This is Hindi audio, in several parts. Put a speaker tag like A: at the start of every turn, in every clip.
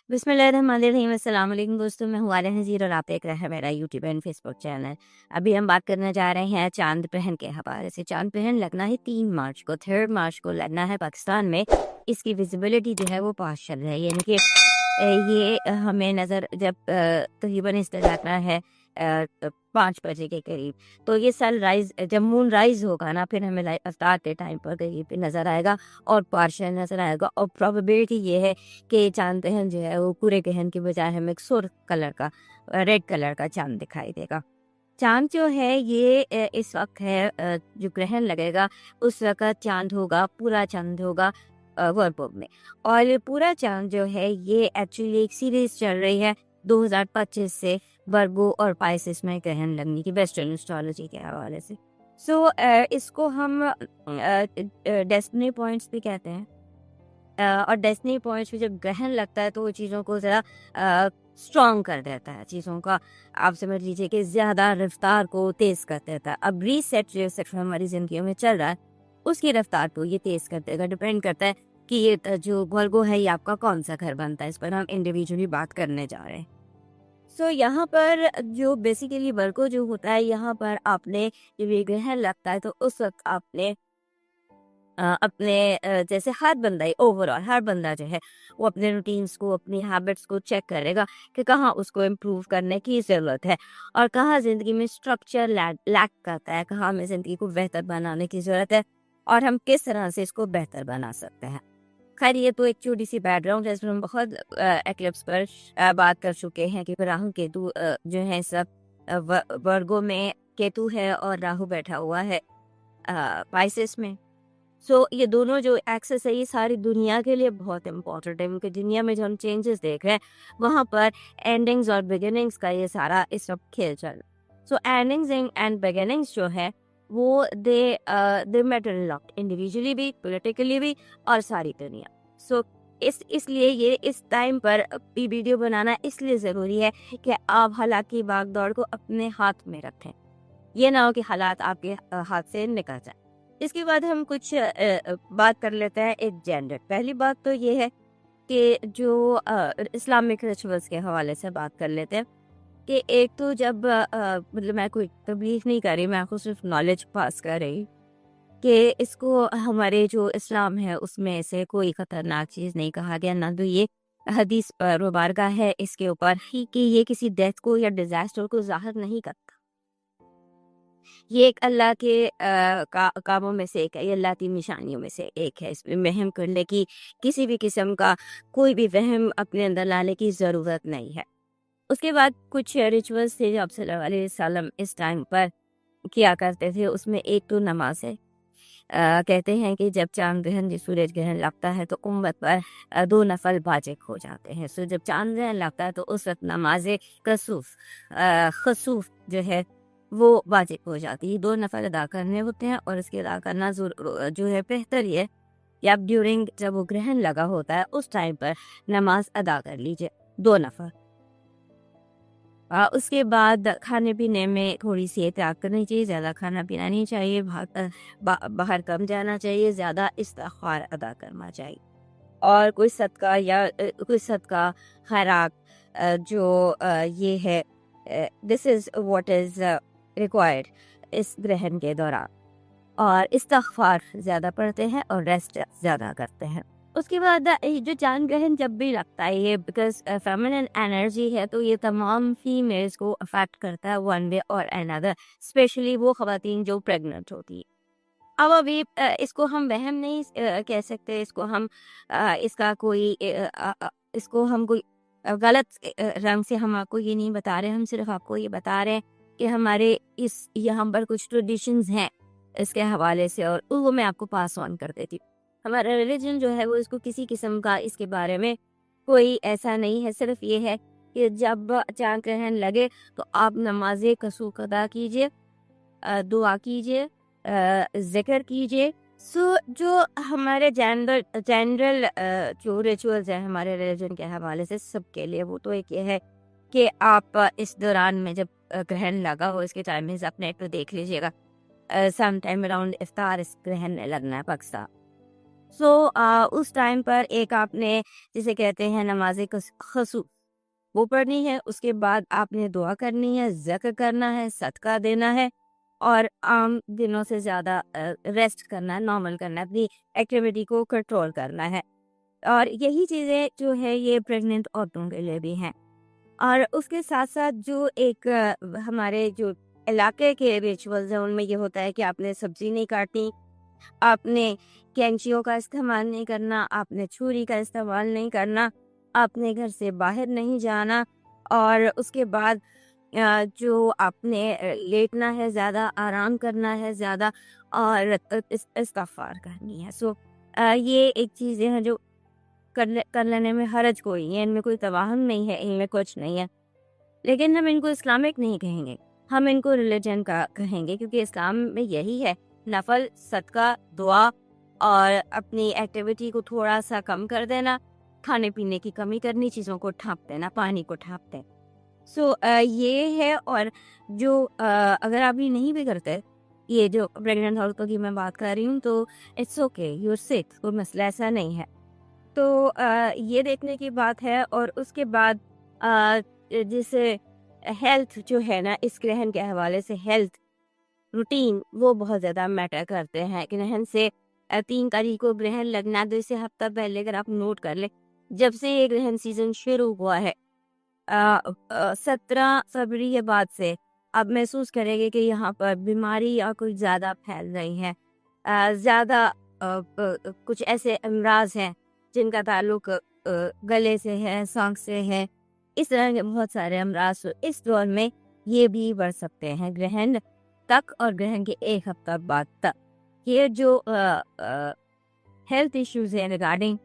A: बिस्मिल्लाहिर्रहमानिर्रहीम। अस्सलाम वालेकुम दोस्तों, मैं हूँ आलिया नज़ीर और आप देख रहे हैं मेरा यूट्यूब एंड फेसबुक चैनल। अभी हम बात करने जा रहे हैं चांद ग्रहण के हवाले से। चांद ग्रहण लगना है 3 मार्च को, 3 मार्च को लगना है पाकिस्तान में। इसकी विजिबिलिटी जो है वो पास चल रही है, यानी कि ये हमें नज़र जब तकरीबन इस तरह लगना है 5 बजे के करीब, तो ये सनराइज जब मून राइज होगा ना, फिर हमें अफ्तार के टाइम पर करीब पे नज़र आएगा और पार्शियल नज़र आएगा। और प्रोबेबिलिटी ये है कि चांद ग्रहण जो है वो पूरे ग्रहण के बजाय हमें एक सुर्ख कलर का, रेड कलर का चांद दिखाई देगा। चांद जो है ये इस वक्त है जो ग्रहण लगेगा उस वक्त चांद होगा, पूरा चांद होगा वर्गो में। और ये पूरा चांद जो है ये एक्चुअली एक सीरीज चल रही है 2025 से, वर्गो और पाइसेस में ग्रहण लगने की वेस्टर्न एस्ट्रोलॉजी के हवाले से। सो इसको हम डेस्टिनी पॉइंट्स भी कहते हैं। और डेस्टिनी पॉइंट्स पे जब ग्रहण लगता है तो वो चीज़ों को ज़रा स्ट्रॉन्ग कर देता है, चीज़ों का आप समझ लीजिए कि ज़्यादा रफ्तार को तेज़ कर देता है। अब रीसेट जो सेक्टर हमारी ज़िंदगी में चल रहा है उसकी रफ्तार को ये तेज़ कर देगा। डिपेंड करता है कि ये जो वर्गो है ये आपका कौन सा घर बनता है, इस पर हम इंडिविजुअली बात करने जा रहे हैं। सो यहाँ पर जो बेसिकली वर्गो जो होता है, यहाँ पर आपने जब ये ग्रहण लगता है तो उस वक्त आपने अपने जैसे हर बंदा ही ओवरऑल हर बंदा जो है वो अपने रूटीन्स को, अपनी हैबिट्स को चेक करेगा कि कहाँ उसको इम्प्रूव करने की ज़रूरत है और कहाँ ज़िंदगी में स्ट्रक्चर लैक करता है, कहाँ हमें ज़िंदगी को बेहतर बनाने की ज़रूरत है और हम किस तरह से इसको बेहतर बना सकते हैं। खैर, ये तो एक छोटी सी बैकग्राउंड है, इसमें हम बहुत एक्लिप्स पर बात कर चुके हैं कि राहु केतु जो है सब वर्गों में केतु है और राहु बैठा हुआ है पाइसेस में। सो ये दोनों जो एक्सेस है ये सारी दुनिया के लिए बहुत इम्पोर्टेंट है, क्योंकि दुनिया में जो हम चेंजेस देख रहे हैं वहाँ पर एंडिंग्स और बिगिनिंग्स का ये सारा इस वक्त खेल चल रहा है। सो एंडिंग्स एंड बिगिनिंग्स जो है वो दे मैटर लॉट, इंडिविजुअली भी, पॉलिटिकली भी और सारी दुनिया। सो इसलिए ये इस टाइम पर ये वीडियो बनाना इसलिए ज़रूरी है कि आप हालात की भाग दौड़ को अपने हाथ में रखें, ये ना हो कि हालात आपके हाथ से निकल जाए। इसके बाद हम कुछ बात कर लेते हैं एक जेंडर। पहली बात तो ये है कि जो इस्लामिक रिचुअल्स के हवाले से बात कर लेते हैं कि एक तो जब मतलब मैं कोई तबलीग नहीं कर रही, मैं आपको सिर्फ नॉलेज पास कर रही कि इसको हमारे जो इस्लाम है उसमें से कोई ख़तरनाक चीज़ नहीं कहा गया, ना तो ये हदीस पर मुबारका है इसके ऊपर ही कि ये किसी डेथ को या डिज़ास्टर को ज़ाहिर नहीं करता। ये एक अल्लाह के कामों में से एक है, ये अल्लाह की निशानियों में से एक है। इसमें वहम करने की, किसी भी किस्म का कोई भी वहम अपने अंदर लाने की ज़रूरत नहीं है। उसके बाद कुछ रिचुअल्स थे जो आप सल्लल्लाहु अलैहि वसल्लम इस टाइम पर किया करते थे, उसमें एक तो नमाज है। कहते हैं कि जब चांद ग्रहण, सूरज ग्रहण लगता है तो उम्मत पर 2 नफल वाजिब हो जाते हैं। सो जब चांद ग्रहण लगता है तो उस वक्त नमाज कसूफ खसूफ जो है वो वाजिब हो जाती है। 2 नफल अदा करने होते हैं और इसके अदा करना जो है बेहतर ही है कि आप ड्यूरिंग जब वो ग्रहण लगा होता है उस टाइम पर नमाज अदा कर लीजिए 2 नफल। उसके बाद खाने पीने में थोड़ी सी एहतियात करनी चाहिए, ज़्यादा खाना पीना नहीं चाहिए, बाहर कम जाना चाहिए, ज़्यादा इस्तिग़फ़ार अदा करना चाहिए और कोई सदका या कोई सदका खैरात जो ये है, this is what is required इस ग्रहण के दौरान। और इस्तिग़फ़ार ज़्यादा पढ़ते हैं और रेस्ट ज़्यादा करते हैं। उसके बाद ये जो चांद ग्रहण जब भी लगता है, ये बिकॉज़ फेमिनिन एनर्जी है तो ये तमाम फीमेल्स को अफेक्ट करता है वन वे और अनदर, स्पेशली वो ख़वातीन जो प्रेग्नेंट होती है। अब अभी इसको हम वहम नहीं कह सकते, इसको हम इसका कोई इसको हम कोई गलत रंग से हम आपको ये नहीं बता रहे, हम सिर्फ आपको ये बता रहे हैं कि हमारे इस यहाँ पर कुछ ट्रेडिशंस हैं इसके हवाले से, और वो मैं आपको पास ऑन कर देती हूँ। हमारा रिलीजन जो है वो इसको किसी किस्म का इसके बारे में कोई ऐसा नहीं है, सिर्फ ये है कि जब चांद ग्रहण लगे तो आप नमाज कसूक अदा कीजिए, दुआ कीजिए, ज़िक्र कीजिए। सो जो हमारे जनरल जो रिचुअल्स हैं हमारे रिलीजन के हवाले से सबके लिए, वो तो एक ये है कि आप इस दौरान में जब ग्रहण लगा हो, इसके टाइमिंग्स आप नेट पे देख लीजिएगा, सम टाइम अराउंड इफ्तार इस ग्रहण ने लगना है पाकिस्तान। उस टाइम पर एक आपने जिसे कहते हैं नमाज खसूफ वो पढ़नी है, उसके बाद आपने दुआ करनी है, ज़िक्र करना है, सदका देना है और आम दिनों से ज़्यादा रेस्ट करना है, नॉर्मल करना है, अपनी एक्टिविटी को कंट्रोल करना है। और यही चीज़ें जो है ये प्रेग्नेंट औरतों के लिए भी हैं। और उसके साथ-साथ जो एक हमारे जो इलाके के रिचुअल्स हैं उनमें ये होता है कि आपने सब्ज़ी नहीं काटनी, आपने कैंचियों का इस्तेमाल नहीं करना, आपने छुरी का इस्तेमाल नहीं करना, आपने घर से बाहर नहीं जाना और उसके बाद जो आपने लेटना है ज़्यादा, आराम करना है ज़्यादा और इस्तिग़फ़ार करनी है। ये एक चीज़ें हैं जो कर लेने में हर्ज कोई नहीं है, इनमें कोई तवाहन नहीं है, इनमें कुछ नहीं है। लेकिन हम इनको इस्लामिक नहीं कहेंगे, हम इनको रिलीजन का कहेंगे क्योंकि इस्लाम में यही है, नफ़ल, सदका, दुआ और अपनी एक्टिविटी को थोड़ा-सा कम कर देना, खाने-पीने की कमी करनी, चीज़ों को ढाँप देना, पानी को ढाँप दें। ये है और जो अगर आप ये नहीं भी करते, ये जो प्रेग्नेंट औरतों की मैं बात कर रही हूँ, तो it's okay, you are sick, कोई मसला ऐसा नहीं है। ये देखने की बात है और उसके बाद जैसे हेल्थ जो है ना इस ग्रहण के हवाले से हेल्थ रूटीन वो बहुत ज़्यादा मैटर करते हैं। ग्रहण से 3 तारीख को ग्रहण लगना 2 से हफ्ता पहले अगर आप नोट कर लें, जब से ये ग्रहण सीज़न शुरू हुआ है 17 फरवरी के बाद से आप महसूस करेंगे कि यहाँ पर बीमारी या कुछ ज़्यादा फैल रही है। ज़्यादा कुछ ऐसे अमराज हैं जिनका ताल्लुक गले से है, सांस से है, इस तरह के बहुत सारे अमराज इस दौर में ये भी बढ़ सकते हैं ग्रहण तक और ग्रहण के 1 हफ्ता बाद तक। ये जो हेल्थ इश्यूज़ हैं रिगार्डिंग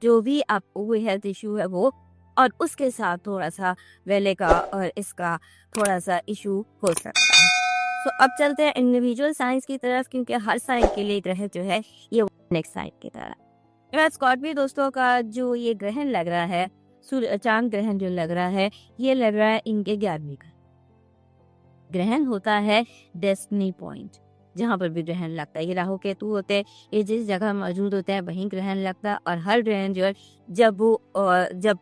A: जो भी आपको कोई हेल्थ इश्यू है वो और उसके साथ थोड़ा-सा वेले का और इसका थोड़ा-सा इश्यू हो सकता है। अब चलते हैं इंडिविजुअल साइंस की तरफ क्योंकि हर साइन के लिए ग्रह जो है ये नेक्स्ट साइन की तरह। स्कॉर्पियो दोस्तों का जो ये ग्रहण लग रहा है, चाँद ग्रहण जो लग रहा है, ये लग रहा है इनके 11वीं का। ग्रहण होता है डेस्टिनी पॉइंट, जहाँ पर भी ग्रहण लगता है। ये राहु केतु होते हैं, ये जिस जगह मौजूद होते हैं वहीं ग्रहण लगता है और हर ग्रहण जो है जब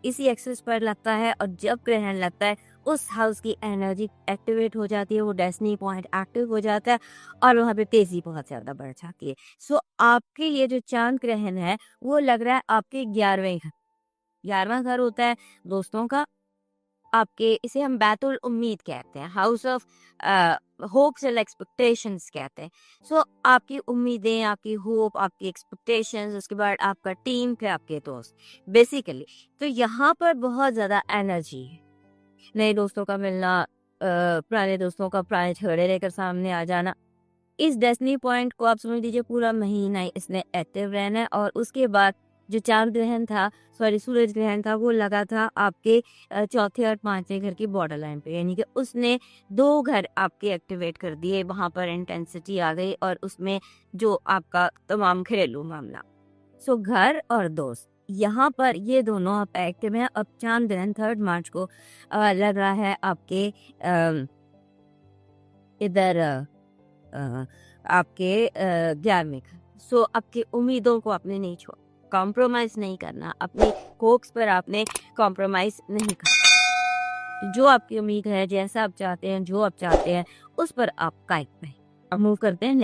A: इसी एक्सिस पर लगता है और जब ग्रहण लगता है उस हाउस की एनर्जी एक्टिवेट हो जाती है, वो डेस्टिनी पॉइंट एक्टिव हो जाता है और वहाँ पे तेजी बहुत ज़्यादा बढ़ जाती है। आपके ये जो चांद ग्रहण है वो लग रहा है आपके 11वें घर। 11वां घर होता है दोस्तों का, आपके इसे हम बैतुल उम्मीद कहते हैं, house of hopes and expectations कहते हैं। आपकी उम्मीदें, आपकी होप, आपकी एक्सपेक्टेशंस, उसके बाद आपका टीम, फिर आपके दोस्त बेसिकली। तो यहाँ पर बहुत ज़्यादा एनर्जी है, नए दोस्तों का मिलना, पुराने दोस्तों का पुराने झगड़े लेकर सामने आ जाना। इस डेस्टिनी पॉइंट को आप समझ लीजिए पूरा महीना ही इसने एक्टिव रहना है और उसके बाद जो चांद ग्रहण था, सॉरी सूरज ग्रहण था, वो लगा था आपके चौथे और 5वें घर की बॉर्डर लाइन पे, यानी कि उसने 2 घर आपके एक्टिवेट कर दिए, वहाँ पर इंटेंसिटी आ गई और उसमें जो आपका तमाम घरेलू मामला, घर और दोस्त, यहाँ पर ये दोनों आप एक्टिव हैं। अब चांद ग्रहण 3 मार्च को लग रहा है आपके इधर आपके 11वें घर। आपकी उम्मीदों को आपने नहीं छोड़ा, कॉम्प्रोमाइज नहीं करना, अपनी होप्स पर आपने कॉम्प्रोमाइज नहीं करना। जो आपकी उम्मीद है, जैसा आप चाहते हैं, जो आप चाहते हैं, उस पर आप कायम रहें। अब मूव करते हैं